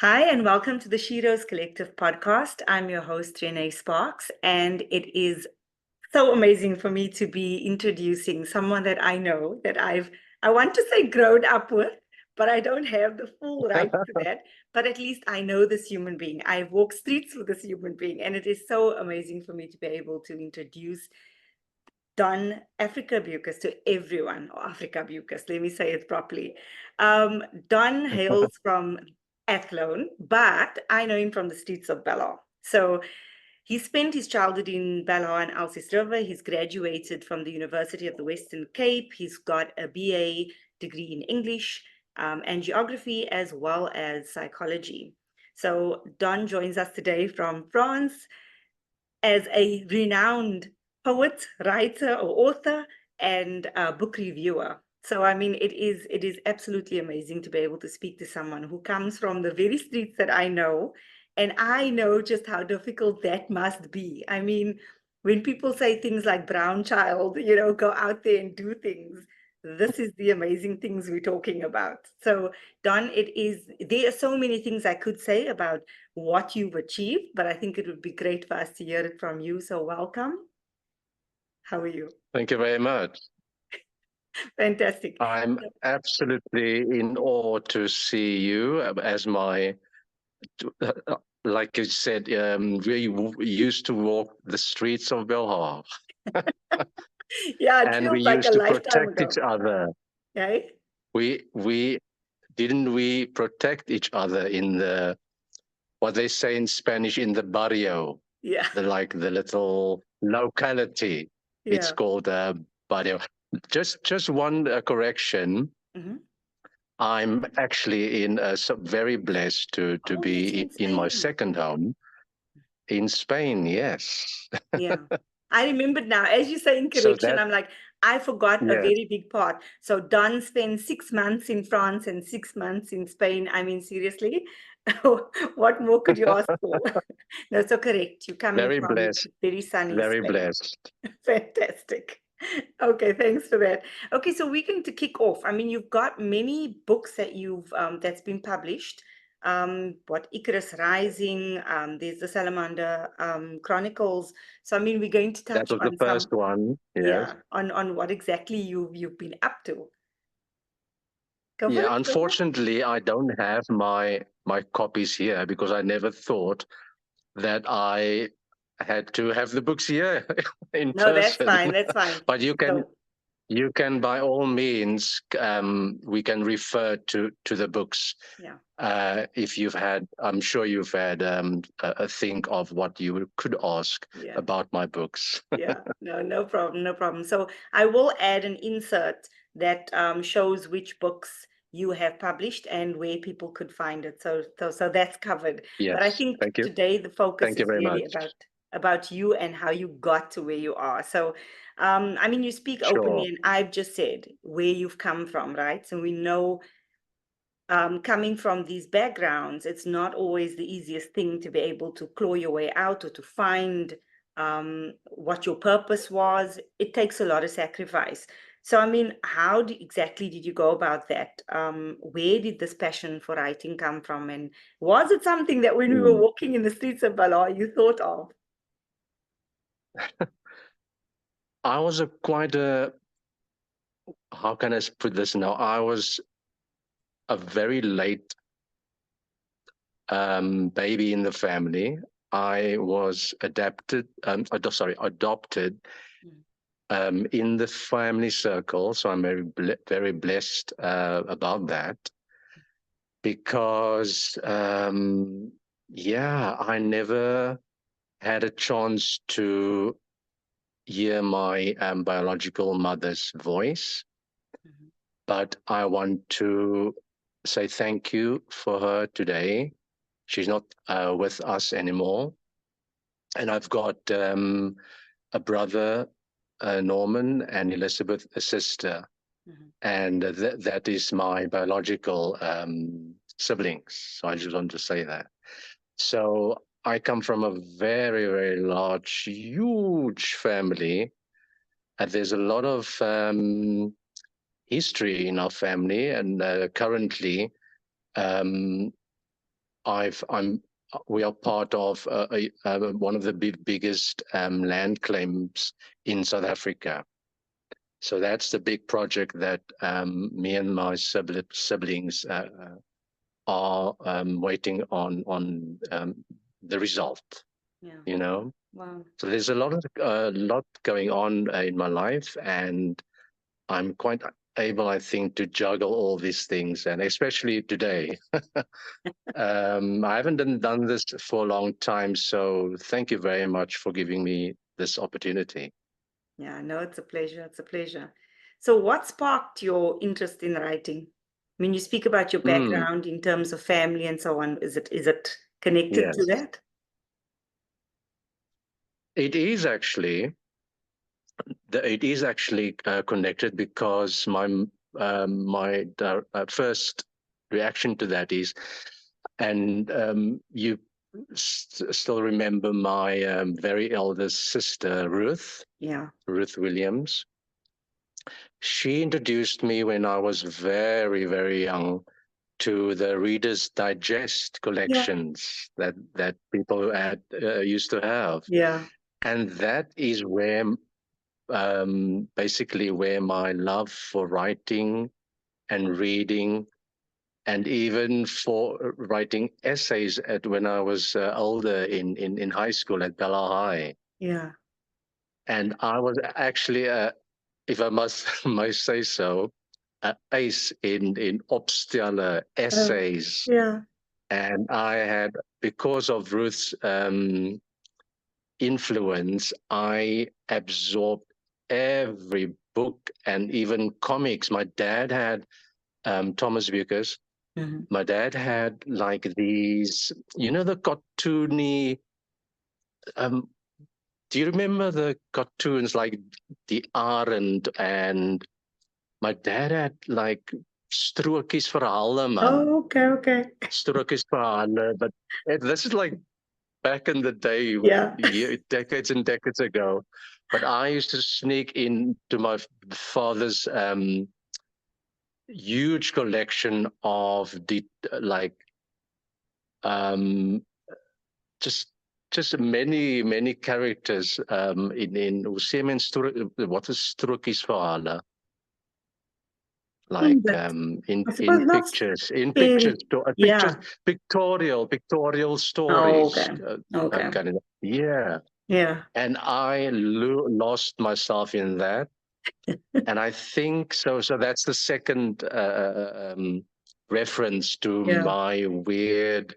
Hi, and welcome to the Sheroes Collective podcast. I'm your host, Renee Sparks, and it is so amazing for me to be introducing someone that I know that I want to say grown up with, but I don't have the full right to that. But at least I know this human being. I've walked streets with this human being, and it is so amazing for me to be able to introduce Don Afrika Beukes to everyone, or Afrika Beukes, let me say it properly. Don hails from Athlone, but I know him from the streets of Belhar. So he spent his childhood in Belhar and Elsies River. He's graduated from the University of the Western Cape. He's got a BA degree in English and geography, as well as psychology. So Don joins us today from France as a renowned poet, writer, or author, and a book reviewer. So, I mean, it is absolutely amazing to be able to speak to someone who comes from the very streets that I know, and I know just how difficult that must be. I mean, when people say things like brown child, go out there and do things, this is the amazing things we're talking about. So, Don, there are so many things I could say about what you've achieved, but I think it would be great for us to hear it from you. So welcome. How are you? Thank you very much. Fantastic. I'm absolutely in awe to see you as like you said, we used to walk the streets of Belhar. Yeah, it and feels we like a used to lifetime protect ago. each other. Okay? We didn't we protect each other in what they say in Spanish, in the barrio, Yeah. the little locality. It's Yeah. called barrio. Just one correction. Mm-hmm. I'm actually very blessed to Oh, yes, be in in my Spain. second home in Spain. Yes. Yeah. I remembered now. As you say in So correction, I'm like, I forgot a yes, very big part. So Don spent 6 months in France and 6 months in Spain. I mean, seriously, what more could you ask for? No, so correct. You're coming very from blessed, very sunny very Spain. blessed. Fantastic. Okay, thanks for that. Okay, so we're going to kick off. I mean, you've got many books that you've that's been published. What Icarus Rising, there's the Salamander Chronicles. So I mean, we're going to That touch was the on first some, one. Yes. yeah, on what exactly you've been up to. Go for Yeah. it, go for it. Unfortunately, I don't have my copies here because I never thought that I had to have the books here in No, that's person. fine. That's fine. But So you can by all means, we can refer to the books. yeah. If you've had, I'm sure you've had a think of what you could ask Yeah. about my books. Yeah, no, no problem, no problem. So I will add an insert that shows which books you have published and where people could find it. So that's covered. But I Yes, think thank you. today the focus Thank you is very really much. about you and how you got to where you are. So, I mean, you speak openly, Sure. and I've just said where you've come from, right? So we know coming from these backgrounds, it's not always the easiest thing to be able to claw your way out or to find what your purpose was. It takes a lot of sacrifice. So, I mean, exactly did you go about that? Where did this passion for writing come from? And was it something that when we were Mm. walking in the streets of Belhar, you thought of? I was quite a, how can I put this now? I was a very late baby in the family. I was adopted in the family circle. So I'm very blessed about that because, yeah, I never had a chance to hear my biological mother's voice. Mhm. But I want to say thank you for her today. She's not with us anymore. And I've got a brother, Norman, and Elizabeth, a sister. Mhm. And that is my biological siblings. So I just want to say that. So I come from a very, very large, huge family. And there's a lot of history in our family. And currently, um, we are part of one of the biggest land claims in South Africa. So that's the big project that me and my siblings are waiting on the result. Yeah. You know. Wow. So there's a lot going on in my life, and I'm quite able, I think, to juggle all these things, and especially today. I haven't done this for a long time, so thank you very much for giving me this opportunity. Yeah, no, it's a pleasure. It's a pleasure. So what sparked your interest in writing? I mean, you speak about your background in terms of family and so on. Is it connected to Yes, that? it is actually. It is actually connected, because my first reaction to that is, and you still remember my very eldest sister, Ruth Yeah. Williams. She introduced me when I was very, very young to the Reader's Digest Yeah. collections that people used to have. Yeah. And that is where basically where my love for writing and reading, and even for writing essays when I was older in high school at Belhar High. Yeah. And I was actually, if I must say so, ace in opstelle essays. Yeah. And I had, because of Ruth's influence, I absorbed every book and even comics. My dad had Thomas Beukes. Mm-hmm. My dad had like these, the cartoony. Do you remember the cartoons like the Arend? And my dad had like strokies verhale, man. Oh, okay, okay. Strokies verhale. But this is like back in the day, Yeah. decades and decades ago. But I used to sneak into my father's huge collection of the um, just many characters in hoe sê mens wat is strokies verhale, like But in I suppose not pictures, fairy. pictures, Yeah. pictorial Oh, stories, okay. Okay. kind of, yeah. Yeah. And I lost myself in that. And I think so that's the second reference to Yeah. my weird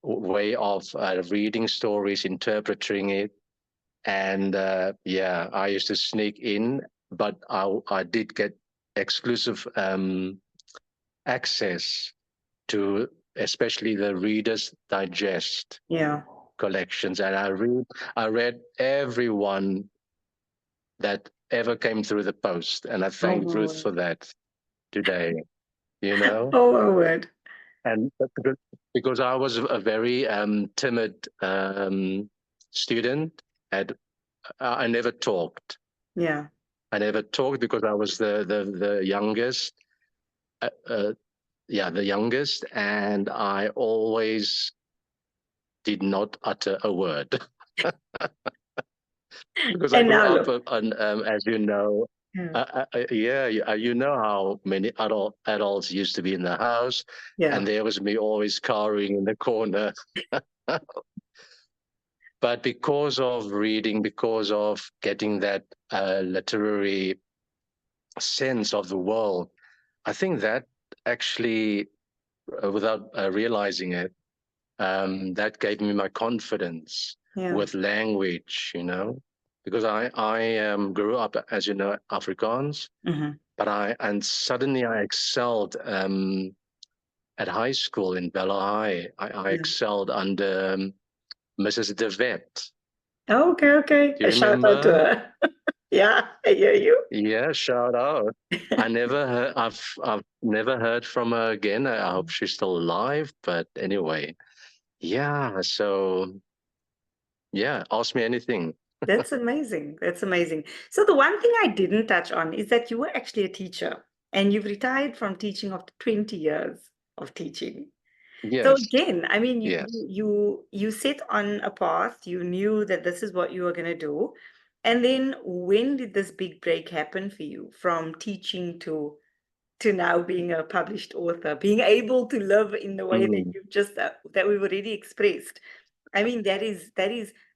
way of reading stories, interpreting it. And yeah, I used to sneak in, but I did get exclusive access to especially the Reader's Digest Yeah. collections, and I read every one that ever came through the post, and I Oh, thank my Ruth word. for that today. You know, Oh, my word. and because I was a very timid student, and I never talked. Yeah. I never talked because I was the youngest. Yeah, the youngest, and I always did not utter a word because I And grew now up, look. as you know. Yeah. Yeah, you know how many adults used to be in the house, Yeah. and there was me always cowering in the corner. But because of reading, because of getting that literary sense of the world, I think that actually, without realizing it, that gave me my confidence Yeah. with language, because I grew up, as you know, Afrikaans, Mm-hmm. but suddenly I excelled at high school in Belhar. I Yeah. excelled under Mrs. De Wet. Oh, okay, okay. Do you A shout out to remember? her. Yeah, I hear you. Yeah, shout out. I've never heard from her again. I hope she's still alive. But anyway, yeah. So yeah, ask me anything. That's amazing. That's amazing. So the one thing I didn't touch on is that you were actually a teacher and you've retired from teaching after 20 years of teaching. So Yes. again, I mean, Yes. you set on a path, you knew that this is what you were going to do. And then when did this big break happen for you from teaching to now being a published author, being able to live in the way that Mm. you've just that we've already expressed? I mean, that is,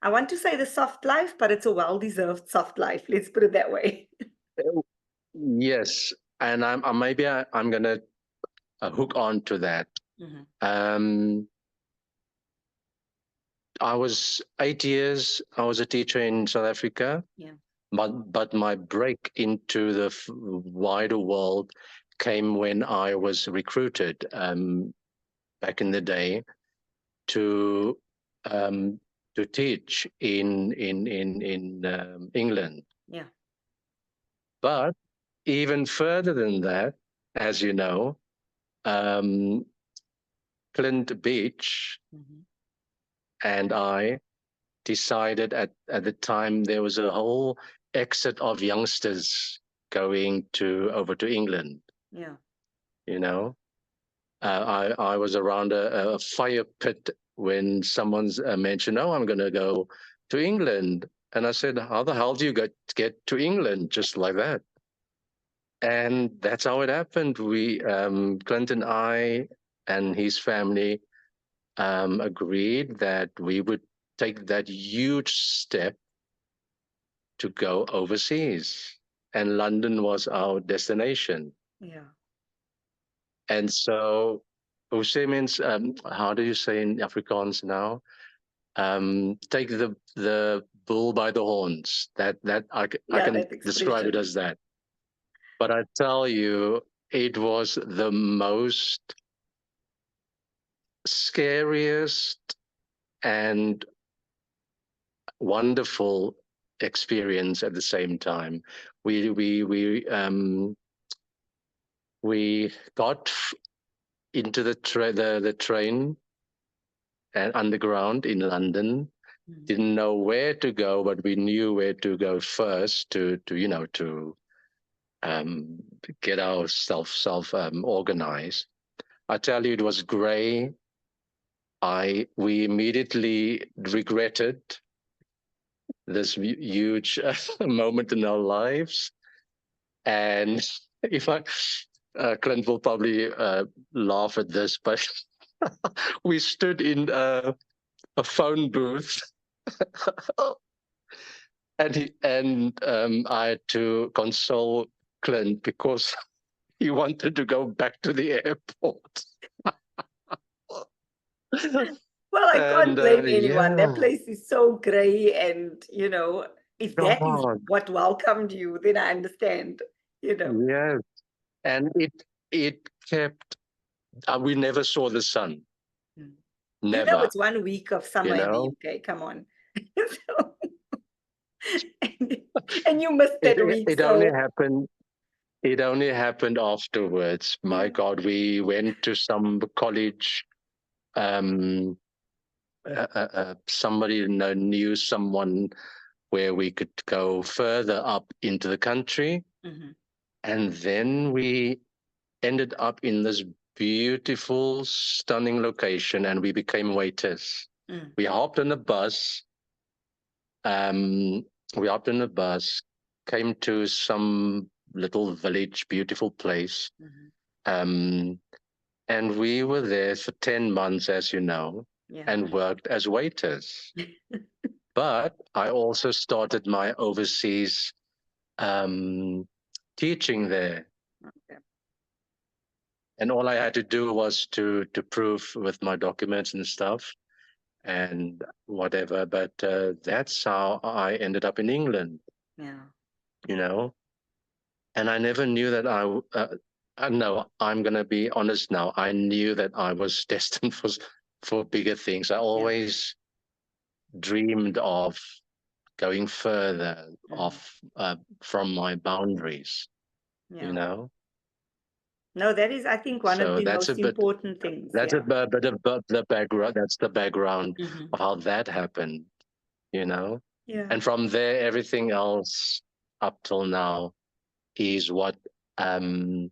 I want to say the soft life, but it's a well-deserved soft life. Let's put it that way. Yes. And I'm gonna hook on to that. Mhm. Um, I was 8 years. I was a teacher in South Africa, Yeah. but my break into the wider world came when I was recruited back in the day to um, teach in England. Yeah. But even further than that, as you know, um, Clint Beach Mhm. and I decided at the time there was a whole exit of youngsters going to over to England. Yeah. You know, I was around a fire pit when someone's mentioned, "Oh, I'm going to go to England," and I said, "How the hell do you get to England just like that?" And that's how it happened. We, Clint and I, and his family agreed that we would take that huge step to go overseas. And London was our destination. Yeah. And so, Use means, how do you say in Afrikaans now? Take the bull by the horns. I Yeah, can that describe it expression. as that. But I tell you, it was the most scariest and wonderful experience at the same time. We we we um, we got into the train and underground in London. Mhm. Didn't know where to go, but we knew where to go first to um, get ourselves organized. I tell you, it was grey. We immediately regretted this huge moment in our lives. And if I, Clint will probably laugh at this, but we stood in a phone booth, and I had to console Clint because he wanted to go back to the airport. Well, I can't And blame anyone. That yeah, place is so grey, and if that is God, what welcomed you, then I understand, you know. yes. And it kept. We never saw the sun. Mm. Never. It's 1 week of You summer in the know, UK. Come on. So, and, and you missed it that week, it only so happened. It only happened afterwards. My yeah. God, we went to some college. Um, Somebody knew someone where we could go further up into the country. Mhm. And then we ended up in this beautiful, stunning location and we became waiters. Mm. We hopped on a bus. Um, we hopped on a bus, came to some little village, beautiful place. Mhm. Um, and we were there for 10 months, as you know, Yeah. and worked as waiters. But I also started my overseas um, teaching there. Okay. And all I had to do was to prove with my documents and stuff and whatever. But that's how I ended up in England, Yeah. you know. And I never knew that no, I'm going to be honest now. I knew that I was destined for bigger things. I Yeah. always dreamed of going further Mhm. off from my boundaries, you Yeah. know. No, that is, I think, one of So the most important things. that's a Yeah. bit of the background. That's the background Mhm. of how that happened, you know. Yeah. And from there, everything else up till now is what um,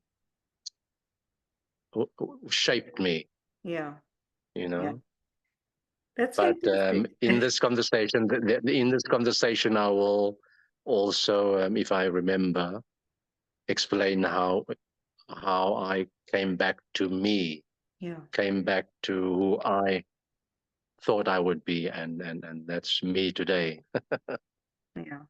shaped me. Yeah. you Yeah. know. That's But fantastic. in this conversation, I will also, if I remember, explain how I came back to me, Yeah. came back to who I thought I would be, and that's me today. Yeah.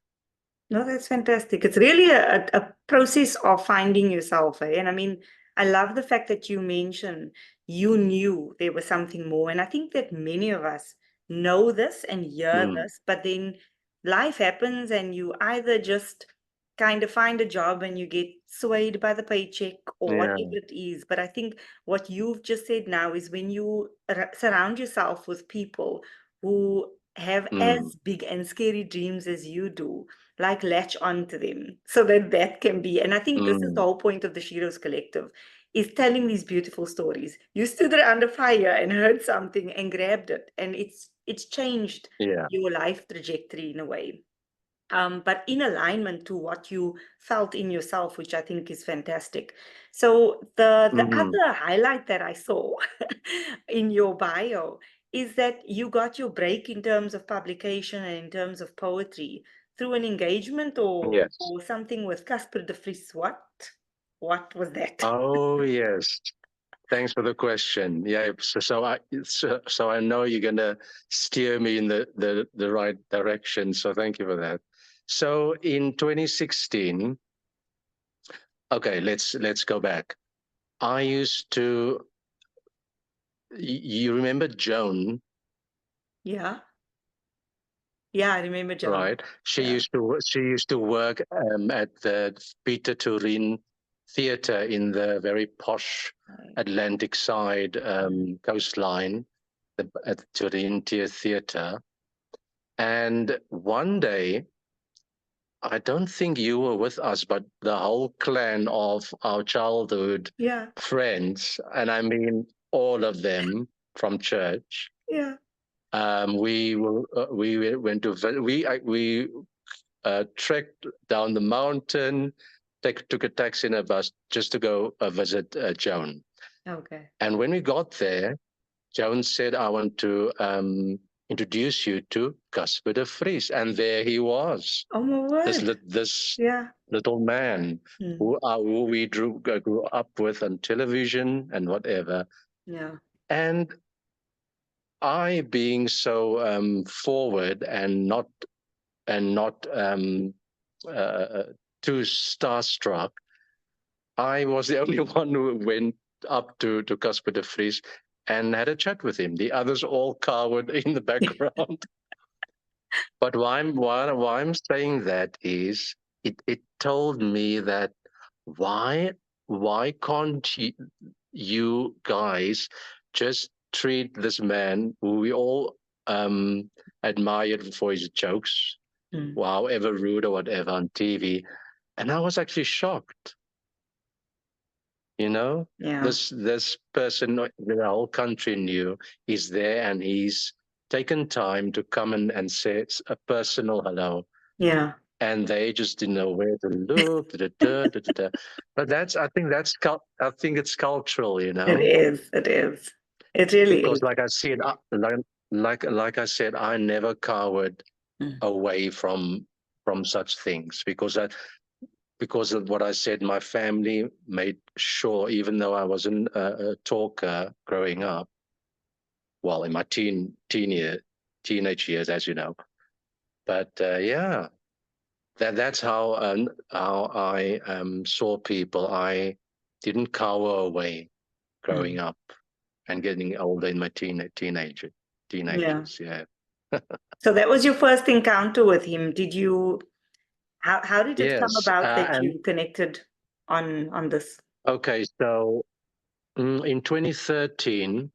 No, that's fantastic. It's really a process of finding yourself. And I mean, I love the fact that you mentioned you knew there was something more. And I think that many of us know this and hear Mm, this, but then life happens and you either just kind of find a job and you get swayed by the paycheck or whatever yeah. it is. But I think what you've just said now is when you surround yourself with people who have Mm, as big and scary dreams as you do, like latch on to them so that that can be. And I think this is the mm, whole point of the Sheroes Collective, is telling these beautiful stories. You stood there under fire and heard something and grabbed it, and it's changed yeah. your life trajectory in a way. But in alignment to what you felt in yourself, which I think is fantastic. So the Hmm. other highlight that I saw in your bio is that you got your break in terms of publication and in terms of poetry through an engagement Yes. or something with Casper de Vries. What was that? Oh, yes. Thanks for the question. Yeah, so I know you're gonna steer me in the right direction. So thank you for that. So in 2016, okay, let's go back. I used to. You remember Joan, Yeah, yeah, I remember John. right? Yeah, She used to work at the Peter Turin Theatre in the very posh right. Atlantic side Mm. coastline at the Turin Theatre. And one day, I don't think you were with us, but the whole clan of our childhood Yeah, friends, and I mean all of them from church, yeah. we went to we trekked down the mountain, took a taxi and a bus just to go visit Joan. Okay. And when we got there, Joan said, "I want to introduce you to Casper de Vries," and there he was, Oh my word. this Yeah. little man Mm. who we grew up with on television and whatever. Yeah. And I, being so forward and not uh, too starstruck, I was the only one who went up to Casper de Vries and had a chat with him. The others all cowered in the background. But why I'm saying that is it told me that why can't you guys just treat this man who we all admired for his jokes, Mm. however rude or whatever on TV. And I was actually shocked, you know, Yeah. this person the whole country knew is there and he's taken time to come and say a personal hello. Yeah. And they just didn't know where to look. Da, da, da, da, da. But I think it's cultural, you It know, is. It is. It really because is. like I said, like I said, I never cowered Mm. away from such things because of what I said. My family made sure, even though I wasn't a talker growing up, well, in my teenage years, as you know. But yeah, that's how I saw people. I didn't cower away growing Mm. up and getting older in my Yeah. teenagers. Yeah. So that was your first encounter with him. Did you, how did it come Yes. about that And you connected on this? okay, so in 2013,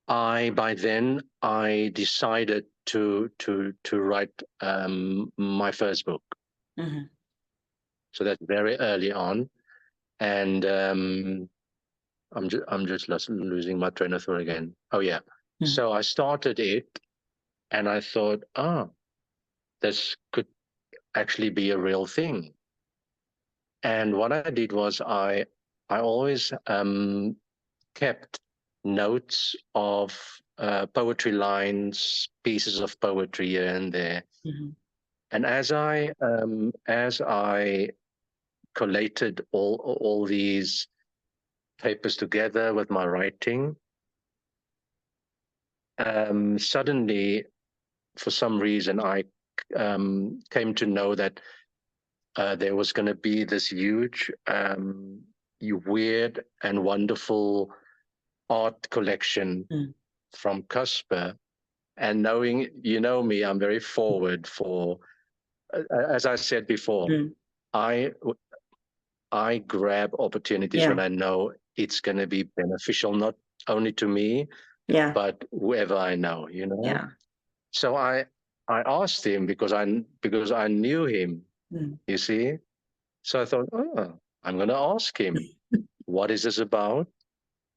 by then I decided to write my first book. Hmm. So that's very early on, and I'm just losing my train of thought again. Oh yeah. Mm. So I started it, and I thought, this could actually be a real thing. And what I did was I always kept notes of poetry lines, pieces of poetry here and there. Mhm. And as I collated all these papers together with my writing, suddenly, for some reason, I came to know that there was going to be this huge, weird and wonderful art collection Mm. from Casper. And knowing, you know me, I'm very forward for, as I said before, Mm. I grab opportunities Yeah. when I know it's going to be beneficial, not only to me, Yeah. but whoever I know, you know. Yeah. So I asked him because I knew him, Mm. you see. So I thought, oh, I'm going to ask him, what is this about?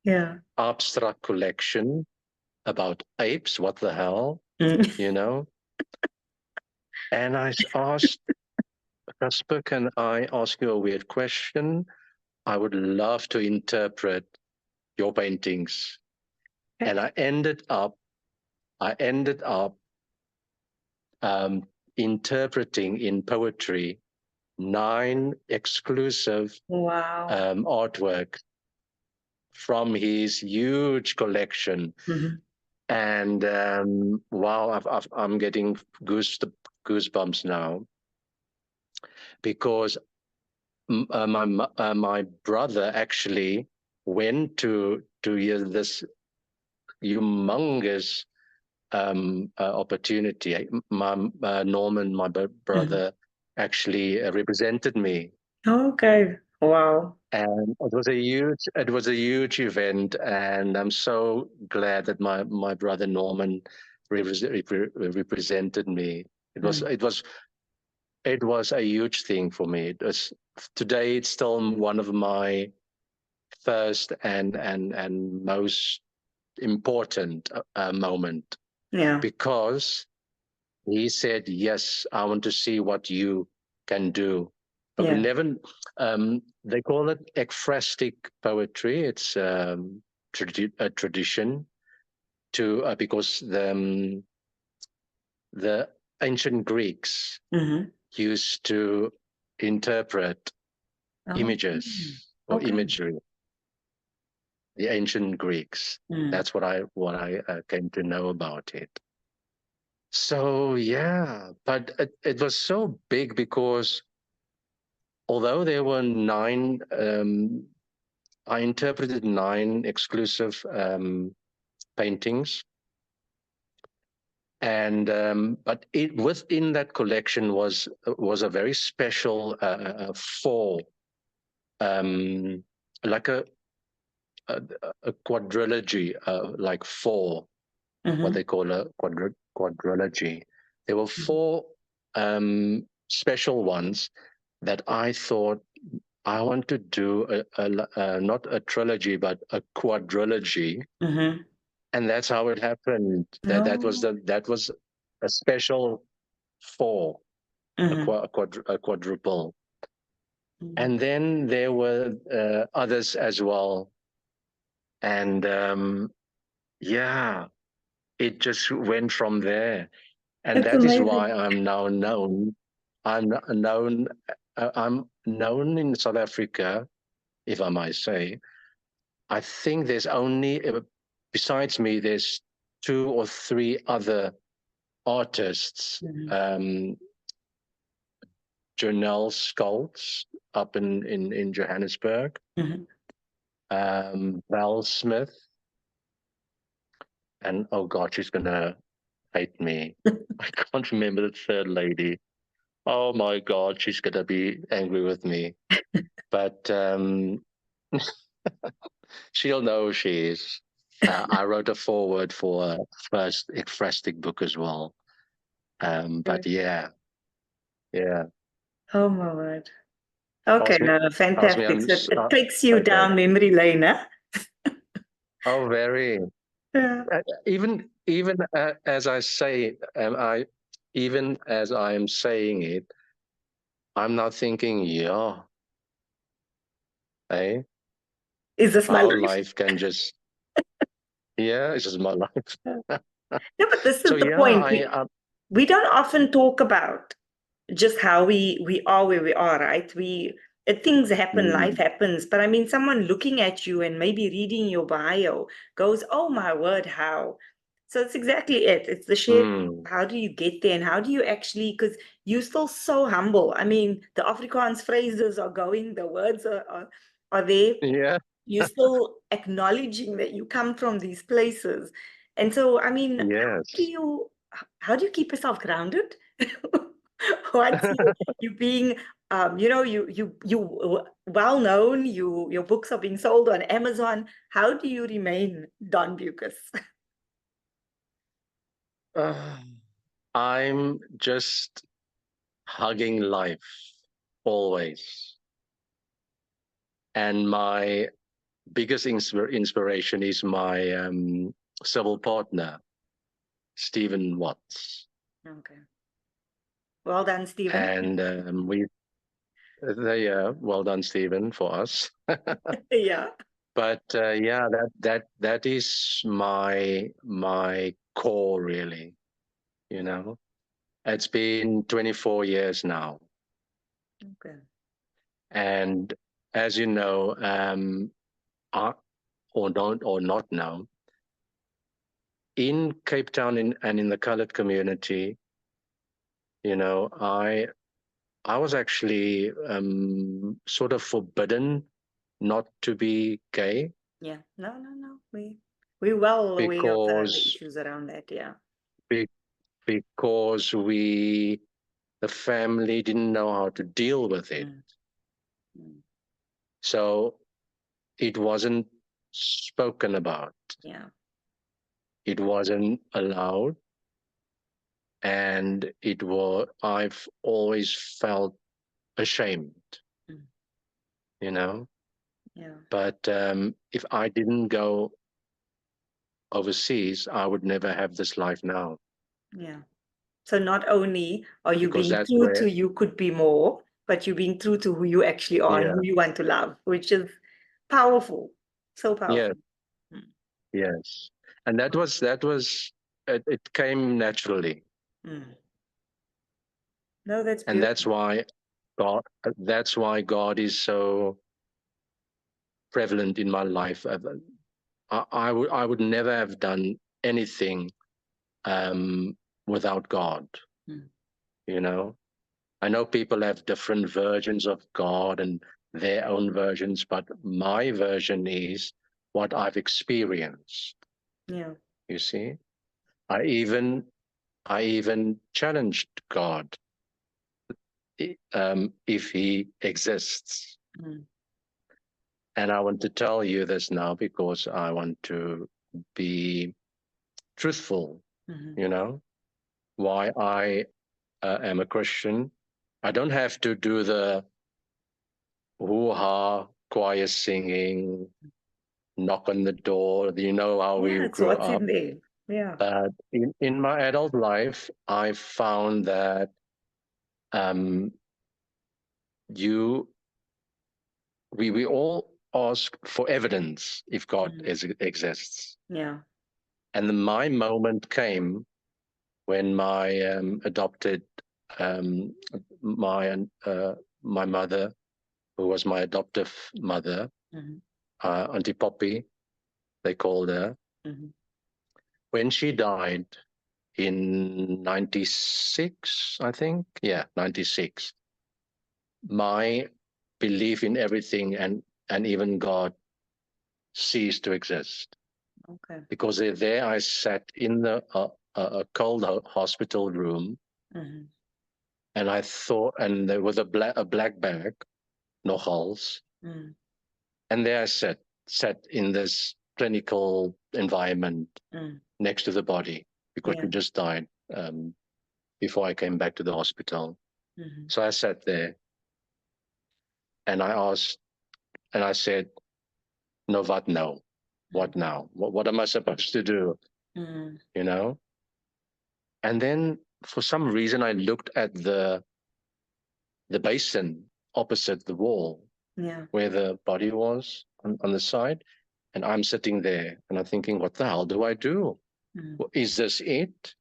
Yeah. Abstract collection about apes, what the hell, Mm. you know? And I asked Casper, can I ask you a weird question? I would love to interpret your paintings. Okay. And I ended up interpreting in poetry 9 exclusive Wow. artwork from his huge collection. Mhm. And wow, I'm getting goosebumps now because my brother actually went to hear this humongous opportunity. Norman, my Mhm. brother, actually represented me, Okay. Wow. and it was a huge event, and I'm so glad that my brother Norman represented me. It was Mm. it was it was a huge thing for me. It was today. It's still one of my first and most important moment Yeah. because he said, yes, I want to see what you can do. But we Yeah. never, they call it ekphrastic poetry. It's a tradition because the ancient Greeks Mhm. used to interpret Oh. images or Okay. imagery, the ancient Greeks. Mm. That's what I came to know about it. So yeah, but it was so big because although there were 9, I interpreted 9 exclusive paintings, and but within that collection was a very special 4, like a, a quadrilogy, like 4, what Mhm. they call a quadrilogy. There were Mhm. 4 special ones that I thought I want to do not a trilogy but a quadrilogy, Mhm. and that's how it happened. No. That was a special 4, Mhm. a quadruple, Mhm. and then there were others as well, and yeah, it just went from there, and It's that is amazing. why I'm now known. I'm known. I'm known in South Africa, if I might say. I think there's only, besides me, there's 2 or 3 other artists. Mhm. Jonelle Skults up in Johannesburg, Mhm. Val Smith, and oh God, she's gonna hate me. I can't remember the third lady. Oh my God, she's gonna be angry with me. But she'll know who she is. I wrote a foreword for a first ekphrastic book as well. But yeah, yeah. Oh my word. Okay, Ask me, no, no, ask me. fantastic. So it takes you Okay. down memory lane, huh? Oh, very. Yeah. Even as I say, even as I am saying it, I'm not thinking, yeah, eh, Is this my how life? life can just Yeah, it's just my life. No, but this So is the yeah, point. We don't often talk about just how we are where we are, right? Things happen, life mm, happens. But I mean, someone looking at you and maybe reading your bio goes, "Oh my word, how?" So it's exactly it. It's the shared. mm, How do you get there, and how do you actually? Because you're still so humble. I mean, the Afrikaans phrases are going, the words are there. yeah, You're still acknowledging that you come from these places. And so, I mean, yes. how do you keep yourself grounded? What's you being well known, your books are being sold on Amazon. How do you remain Don Bucas? Uh, I'm just hugging life always. And my biggest inspiration is my civil partner, Stephen Watts. Okay. Well done, Stephen. And well done, Stephen, for us. Yeah. But yeah, that is my core, really. You know, it's been 24 years now, Okay. and as you know, I, or not know, in Cape Town and in the colored community, you know, I was actually sort of forbidden not to be gay Yeah. No, no, no. We're well aware of the because issues around that. Yeah. be, because the family didn't know how to deal with it. Mm, mm, So it wasn't spoken about. yeah. It wasn't allowed. And I've always felt ashamed, Mm, you know. yeah. But if I didn't go overseas, I would never have this life now, Yeah. So not only are you because being that's true where, to you could be more, but you're being true to who you actually are and yeah, who you want to love, which is powerful. So yeah, powerful. Mm, yes. And it came naturally. mm. No, that's And beautiful. that's why God is so prevalent in my life. I would never have done anything without God, Mm, you know. I know people have different versions of God and their own versions, but my version is what I've experienced. yeah. You see, I even I even challenged God if He exists, Mm, and I want to tell you this now because I want to be truthful. mhm. You know why I am a Christian. I don't have to do the hoo-ha choir singing, knock on the door. You know how Yeah, we it's grew what's up. in there. Yeah. But in my adult life, I found that um, you we all ask for evidence if God Mm, exists. yeah. And then my moment came when my adopted um, my my mother, who was my adoptive mother, Mhm, Auntie Poppy, they called her, mhm, when she died in 96, I think. Yeah, 96. My belief in everything and even God ceased to exist okay. because there I sat in a cold hospital room, Mhm, and I thought, and there was a black bag, nogals, mm, and there I sat in this clinical environment mm, next to the body because yeah. she just died before I came back to the hospital. Mhm, So I sat there and I asked, and I said, "No, what now? mm, What now? What am I supposed to do?" mm, You know. And then for some reason, I looked at the basin opposite the wall yeah. where the body was on the side, And I'm sitting there and I'm thinking, what the hell do I do? Mm. Is this it?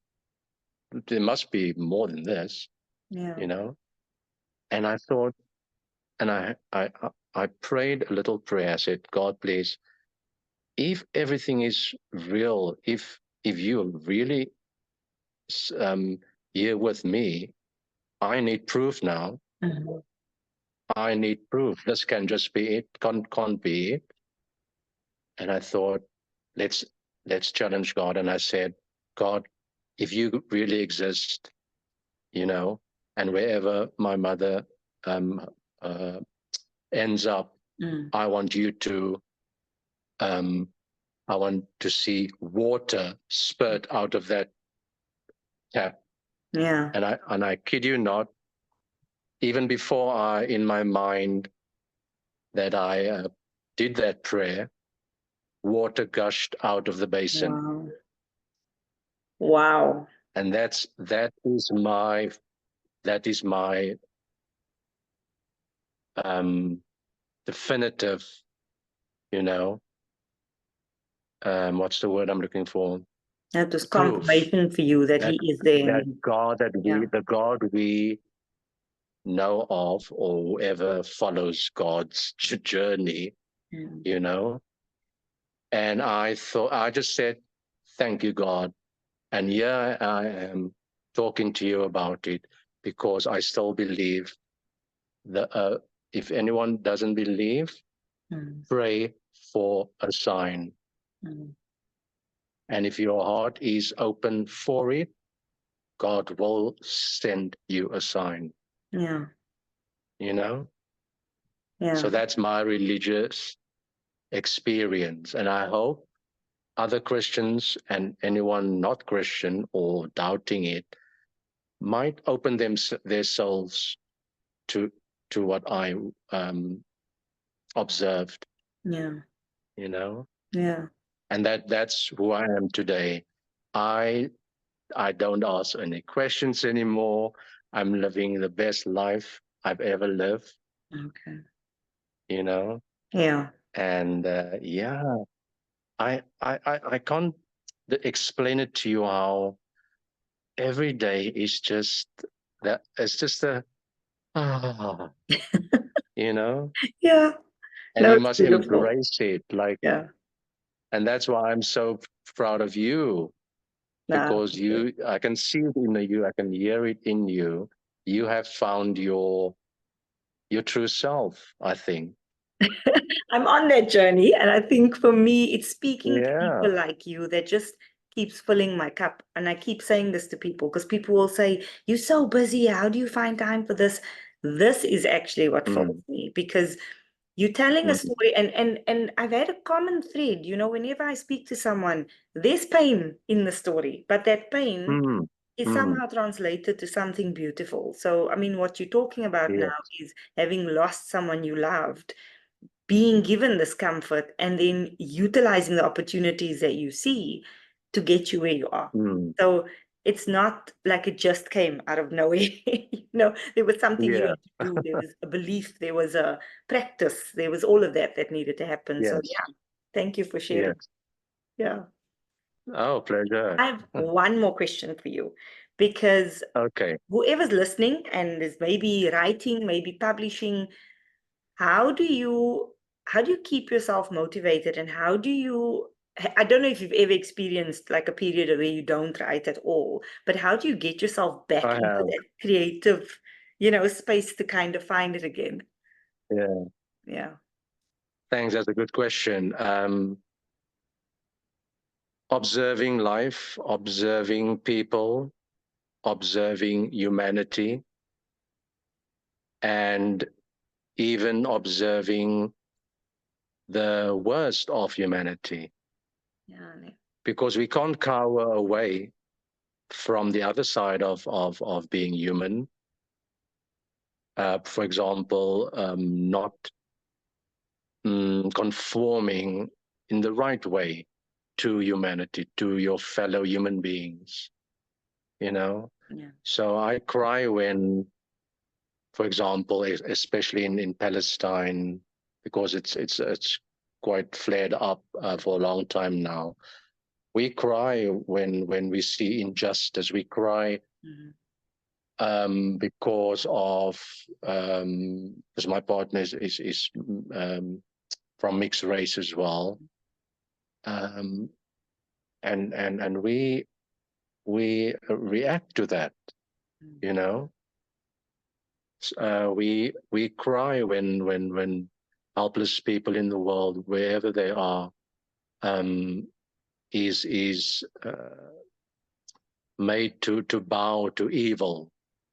There must be more than this, Yeah. you know? And I thought, and I prayed a little prayer. I said, God, please, if everything is real, if you're really here with me, I need proof now. Mhm. I need proof. This can just be it. Can't be it. And I thought, let's challenge God. And I said, God, if you really exist, you know, and wherever my mother um, uh, ends up, Mm. I want you to, I want to see water spurt out of that tap. Yeah. And I kid you not, even before in my mind that I did that prayer, water gushed out of the basin. Wow. Wow. And that is my definitive, you know, what's the word I'm looking for? That was Proof confirmation for you that that he is there. Yeah. the God we know of, or whoever follows God's journey, Mm. you know. And I just said, thank you, God. And here I am talking to you about it because I still believe that if anyone doesn't believe, Mm. pray for a sign. Mm. And if your heart is open for it, God will send you a sign, Yeah. you know? Yeah. So that's my religious experience. And I hope other Christians and anyone not Christian or doubting it might open their souls to what I observed, Yeah. you know? Yeah. And that's who I am today. I don't ask any questions anymore. I'm living the best life I've ever lived, Okay. you know. Yeah. And yeah, I can't explain it to you how every day is just that. It's just a ah, you know, Yeah. and No, you it's must beautiful. embrace it. Like, Yeah. and that's why I'm so proud of you Nah. because I can see it in you. I can hear it in you. You have found your true self, I think. I'm on that journey. And I think for me, it's speaking to Yeah. people like you that just keeps filling my cup. And I keep saying this to people because people will say, you're so busy. How do you find time for this? This is actually what fills Mm, me because you're telling a mm, story, and I've had a common thread. Whenever I speak to someone, there's pain in the story, but that pain mm, is mm. somehow translated to something beautiful. So, I mean, what you're talking about Yes. now is having lost someone you loved, being given this comfort, and then utilizing the opportunities that you see to get you where you are. Mm, So it's not like it just came out of nowhere. There was something you yeah. had to do. There was a belief, there was a practice, there was all of that that needed to happen. So Yes. yeah, thank you for sharing. Yes. Yeah. Oh, pleasure. I have one more question for you because Okay. whoever's listening and is maybe writing, maybe publishing, how do you keep yourself motivated, and how do you I don't know if you've ever experienced like a period where you don't write at all, but how do you get yourself back I into have. that creative, space to kind of find it again? Yeah. Yeah. Thanks. That's a good question. Observing life, observing people, observing humanity, and even observing the worst of humanity, Yeah. because we can't cower away from the other side of being human. For example, not conforming in the right way to humanity, to your fellow human beings, you know? Yeah. So I cry when, for example, especially in Palestine, because it's quite flared up for a long time now. We cry when we see injustice. We cry because of because my partner is from mixed race as well, and we react to that, you know. We cry when helpless people in the world, wherever they are, is made to bow to evil.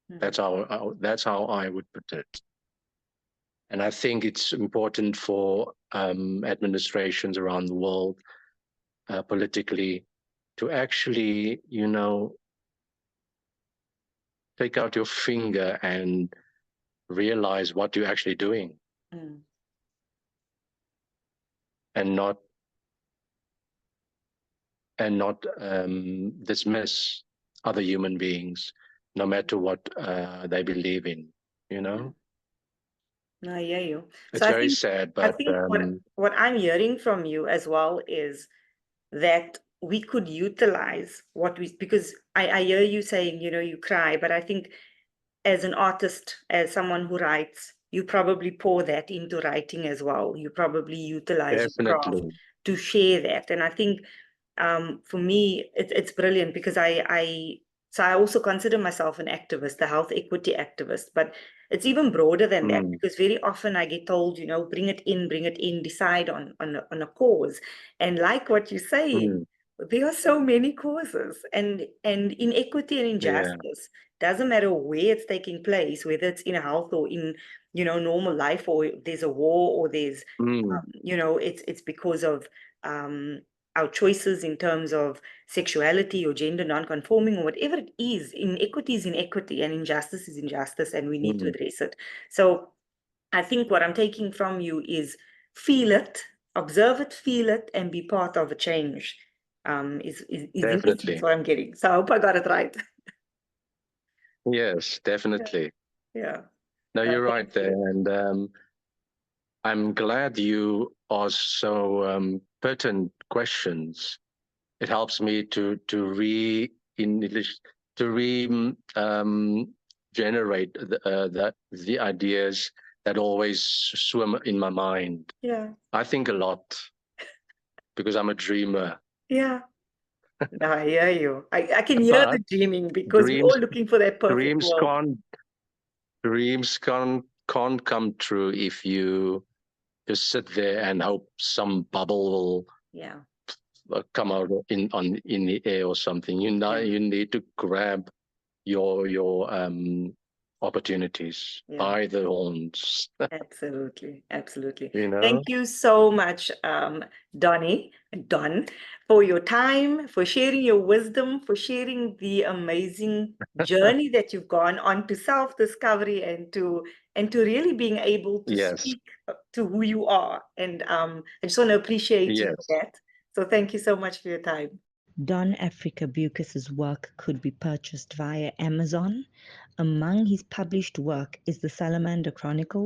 That's how I would put it. And I think it's important for administrations around the world, politically, to actually, you know, take out your finger and realize what you're actually doing, and not dismiss other human beings, no matter what they believe in, you know. I hear you. It's So very sad, but I think what I'm hearing from you as well is that we could utilize what we, because I hear you saying, you know, you cry, but I think as an artist, as someone who writes, you probably pour that into writing as well. You probably utilize your craft definitely, to share that. And I think for me, it's brilliant because so I also consider myself an activist, a health equity activist, but it's even broader than that, because very often I get told, you know, bring it in, decide on a cause. And like what you're saying, there are so many causes, and inequity and injustice doesn't matter where it's taking place, whether it's in health or in, you know, normal life, or there's a war, or there's you know, it's because of our choices in terms of sexuality or gender non-conforming or whatever it is. Inequity is inequity and injustice is injustice, and we need to address it. So I think what I'm taking from you is feel it, observe it, feel it, and be part of a change. Is definitely. what I'm getting. So I hope I got it right. Yes, definitely. Yeah. No, you're right Thank there, you. and I'm glad you ask so pertinent questions. It helps me to generate the ideas that always swim in my mind. Yeah. I think a lot because I'm a dreamer. Yeah. No, I hear you. I can hear the But dreaming, because we're all looking for that perfect dreams world. can't come true if you just sit there and hope some bubble Yeah. will come out in the air or something. You know, you need to grab your opportunities by the horns. Absolutely, absolutely. You know. Thank you so much, Don, for your time, for sharing your wisdom, for sharing the amazing journey that you've gone on to self-discovery, and to really being able to speak to who you are. And I just want to appreciate you for that. So thank you so much for your time. Don Afrika Beukes' work could be purchased via Amazon. Among his published work is the Salamander Chronicles,